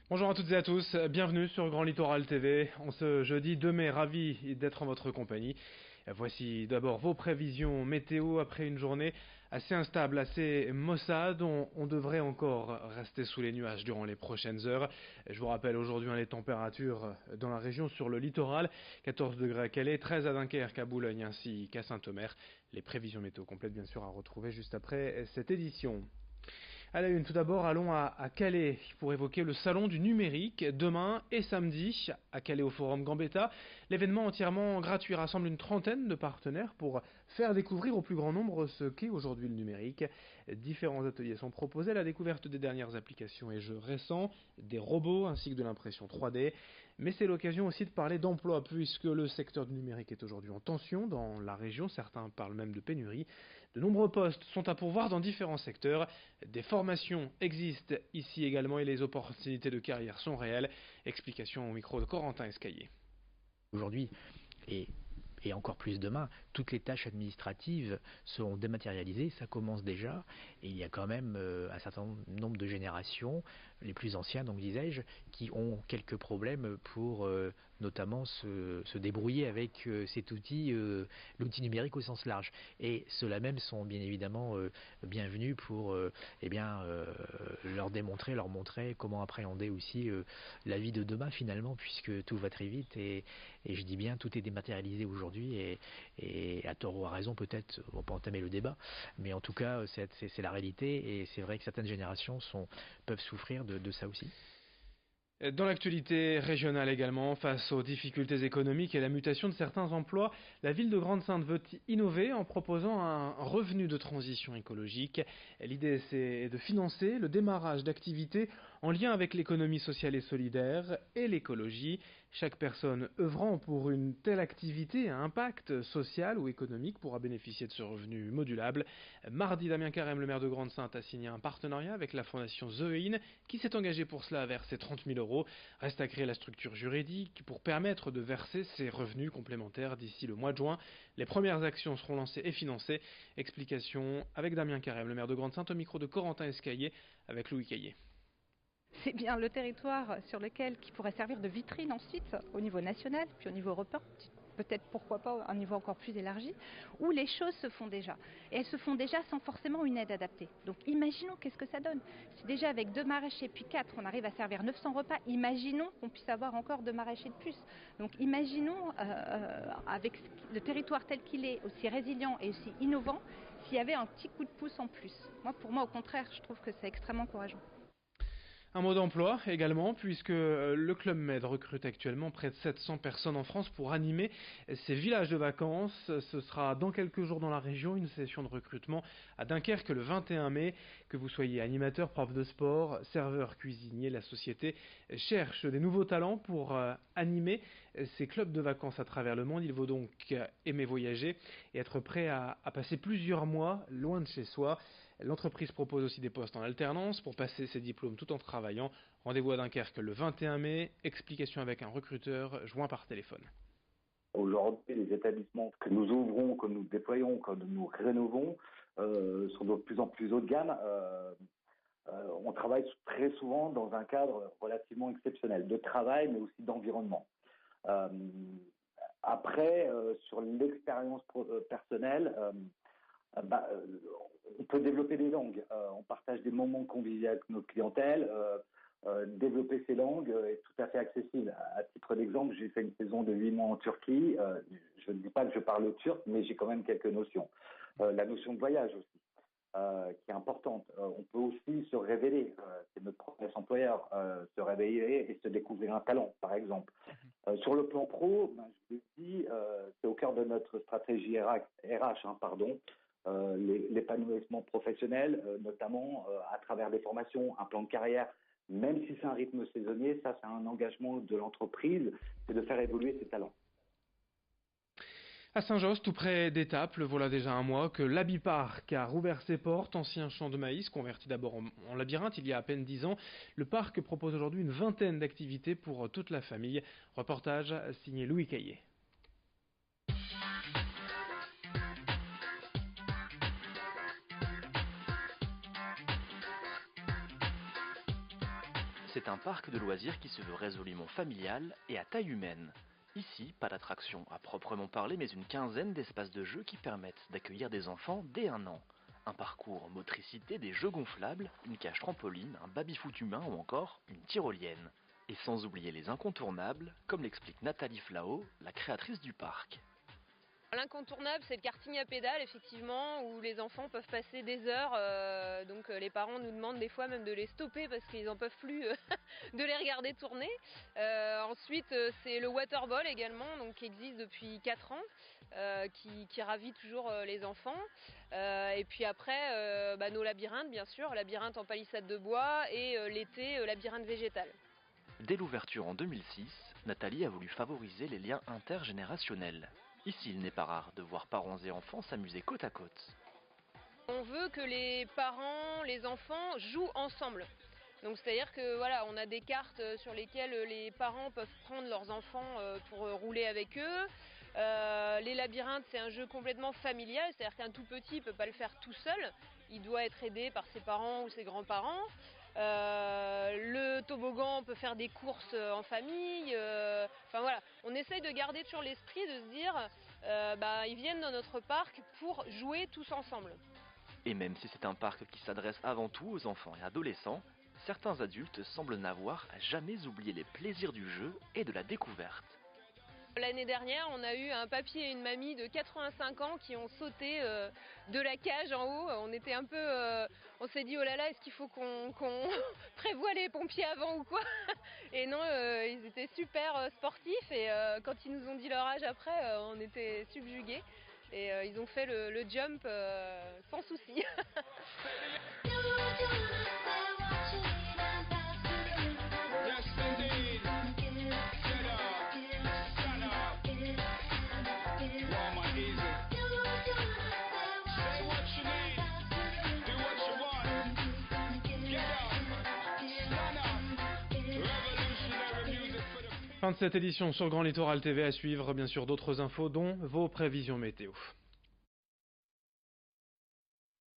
Bonjour à toutes et à tous, bienvenue sur Grand Littoral TV. En ce jeudi 2 mai, ravi d'être en votre compagnie. Voici d'abord vos prévisions météo après une journée assez instable, assez maussade. On devrait encore rester sous les nuages durant les prochaines heures. Je vous rappelle aujourd'hui les températures dans la région sur le littoral. 14 degrés à Calais, 13 à Dunkerque, à Boulogne ainsi qu'à Saint-Omer. Les prévisions météo complètes bien sûr à retrouver juste après cette édition. À la une, tout d'abord, allons à Calais pour évoquer le salon du numérique demain et samedi à Calais au Forum Gambetta. L'événement entièrement gratuit rassemble une trentaine de partenaires pour faire découvrir au plus grand nombre ce qu'est aujourd'hui le numérique. Différents ateliers sont proposés à la découverte des dernières applications et jeux récents, des robots ainsi que de l'impression 3D. Mais c'est l'occasion aussi de parler d'emploi puisque le secteur du numérique est aujourd'hui en tension dans la région. Certains parlent même de pénurie. De nombreux postes sont à pourvoir dans différents secteurs. Des formations existent ici également et les opportunités de carrière sont réelles. Explication au micro de Corentin Escaillé. Aujourd'hui, et encore plus demain, toutes les tâches administratives seront dématérialisées, ça commence déjà, et il y a quand même un certain nombre de générations, les plus anciens donc disais-je, qui ont quelques problèmes pour notamment se débrouiller avec cet outil, l'outil numérique au sens large. Et ceux-là même sont bien évidemment bienvenus pour leur démontrer, leur montrer comment appréhender aussi la vie de demain finalement, puisque tout va très vite et je dis bien tout est dématérialisé aujourd'hui et à tort ou à raison peut-être, on va pas entamer le débat, mais en tout cas c'est la réalité et c'est vrai que certaines générations peuvent souffrir de ça aussi. Dans l'actualité régionale également, face aux difficultés économiques et la mutation de certains emplois, la ville de Grande-Synthe veut innover en proposant un revenu de transition écologique. L'idée c'est de financer le démarrage d'activités en lien avec l'économie sociale et solidaire et l'écologie. Chaque personne œuvrant pour une telle activité à impact social ou économique pourra bénéficier de ce revenu modulable. Mardi, Damien Carême, le maire de Grande-Synthe, a signé un partenariat avec la fondation The qui s'est engagée pour cela à verser 30 000 euros. Reste à créer la structure juridique pour permettre de verser ces revenus complémentaires d'ici le mois de juin. Les premières actions seront lancées et financées. Explication avec Damien Carême, le maire de Grande-Synthe, au micro de Corentin Escaillé avec Louis Caillé. C'est bien le territoire sur lequel qui pourrait servir de vitrine ensuite au niveau national, puis au niveau européen, peut-être pourquoi pas un niveau encore plus élargi, où les choses se font déjà. Et elles se font déjà sans forcément une aide adaptée. Donc imaginons qu'est-ce que ça donne. Si déjà avec 2 maraîchers puis 4, on arrive à servir 900 repas, imaginons qu'on puisse avoir encore 2 maraîchers de plus. Donc imaginons avec le territoire tel qu'il est, aussi résilient et aussi innovant, s'il y avait un petit coup de pouce en plus. Pour moi au contraire, je trouve que c'est extrêmement encourageant. Un mot d'emploi également, puisque le Club Med recrute actuellement près de 700 personnes en France pour animer ces villages de vacances. Ce sera dans quelques jours dans la région, une session de recrutement à Dunkerque le 21 mai. Que vous soyez animateur, prof de sport, serveur, cuisinier, la société cherche des nouveaux talents pour animer ces clubs de vacances à travers le monde. Il vaut donc aimer voyager et être prêt à passer plusieurs mois loin de chez soi. L'entreprise propose aussi des postes en alternance pour passer ses diplômes tout en travaillant. Rendez-vous à Dunkerque le 21 mai. Explication avec un recruteur joint par téléphone. Aujourd'hui, les établissements que nous ouvrons, que nous déployons, que nous rénovons sont de plus en plus haut de gamme. On travaille très souvent dans un cadre relativement exceptionnel de travail, mais aussi d'environnement. Après, sur l'expérience personnelle, on peut développer des langues. On partage des moments conviviaux avec notre clientèle. Développer ces langues est tout à fait accessible. À titre d'exemple, j'ai fait une saison de 8 mois en Turquie. Je ne dis pas que je parle turc, mais j'ai quand même quelques notions. La notion de voyage aussi, qui est importante. On peut aussi se révéler. C'est notre promesse employeur, se réveiller et se découvrir un talent, par exemple. Sur le plan pro, je vous le dis, c'est au cœur de notre stratégie RH, l'épanouissement professionnel, notamment à travers des formations, un plan de carrière. Même si c'est un rythme saisonnier, ça c'est un engagement de l'entreprise, c'est de faire évoluer ses talents. À Saint-Josse, tout près d'Étaples, voilà déjà un mois que l'Habiparc a rouvert ses portes, ancien champ de maïs, converti d'abord en labyrinthe il y a à peine 10 ans. Le parc propose aujourd'hui une vingtaine d'activités pour toute la famille. Reportage signé Louis Caillé. C'est un parc de loisirs qui se veut résolument familial et à taille humaine. Ici, pas d'attraction à proprement parler, mais une quinzaine d'espaces de jeux qui permettent d'accueillir des enfants dès 1 an. Un parcours motricité, des jeux gonflables, une cage trampoline, un baby-foot humain ou encore une tyrolienne. Et sans oublier les incontournables, comme l'explique Nathalie Flao, la créatrice du parc. L'incontournable, c'est le karting à pédales, effectivement, où les enfants peuvent passer des heures. Donc les parents nous demandent des fois même de les stopper parce qu'ils n'en peuvent plus de les regarder tourner. Ensuite, c'est le waterball également, donc, qui existe depuis 4 ans, qui ravit toujours les enfants. Et puis après, nos labyrinthes, bien sûr, labyrinthe en palissade de bois et l'été, labyrinthe végétal. Dès l'ouverture en 2006, Nathalie a voulu favoriser les liens intergénérationnels. Ici, il n'est pas rare de voir parents et enfants s'amuser côte à côte. On veut que les parents, les enfants jouent ensemble. Donc c'est-à-dire que voilà, on a des cartes sur lesquelles les parents peuvent prendre leurs enfants pour rouler avec eux. Les labyrinthes, c'est un jeu complètement familial, c'est-à-dire qu'un tout petit ne peut pas le faire tout seul. Il doit être aidé par ses parents ou ses grands-parents. Le toboggan, on peut faire des courses en famille. Enfin voilà, on essaye de garder toujours l'esprit de se dire, ils viennent dans notre parc pour jouer tous ensemble. Et même si c'est un parc qui s'adresse avant tout aux enfants et adolescents, certains adultes semblent n'avoir jamais oublié les plaisirs du jeu et de la découverte. L'année dernière, on a eu un papy et une mamie de 85 ans qui ont sauté de la cage en haut. On était un peu, on s'est dit oh là là, est-ce qu'il faut qu'on prévoie les pompiers avant ou quoi? Et non, ils étaient super sportifs et quand ils nous ont dit leur âge après, on était subjugués et ils ont fait le jump sans souci. Fin de cette édition sur Grand Littoral TV, à suivre bien sûr d'autres infos dont vos prévisions météo.